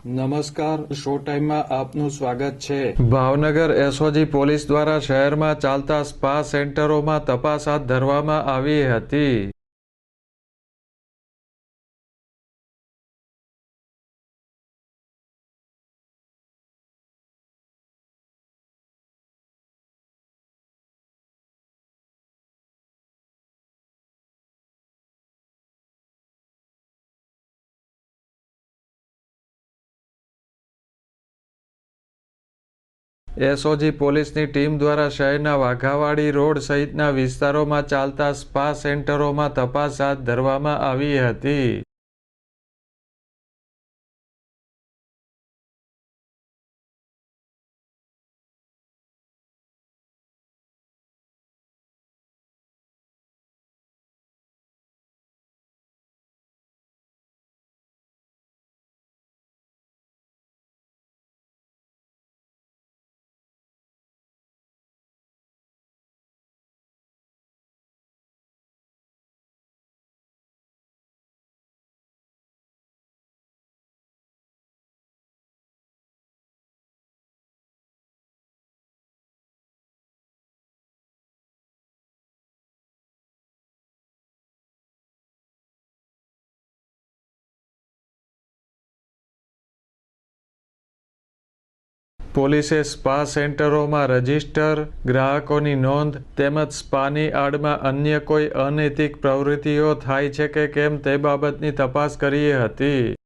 નમસ્કાર, શો ટાઈમમાં આપનું સ્વાગત છે। ભાવનગર એસઓજી પોલીસ દ્વારા શહેરમાં ચાલતા સ્પા સેન્ટરોમાં તપાસ હાથ ધરવામાં આવી હતી। એસઓજી પોલીસની ટીમ દ્વારા શહેરના વાઘાવાડી રોડ સહિતના વિસ્તારોમાં ચાલતા સ્પા સેન્ટરોમાં તપાસ હાથ ધરવામાં આવી હતી। પોલીસે સ્પા સેન્ટરોમાં રજીસ્ટર, ગ્રાહકોની નોંધ તેમજ સ્પાની આડમાં અન્ય કોઈ અનૈતિક પ્રવૃત્તિઓ થાય છે કે કેમ તે બાબતની તપાસ કરી હતી।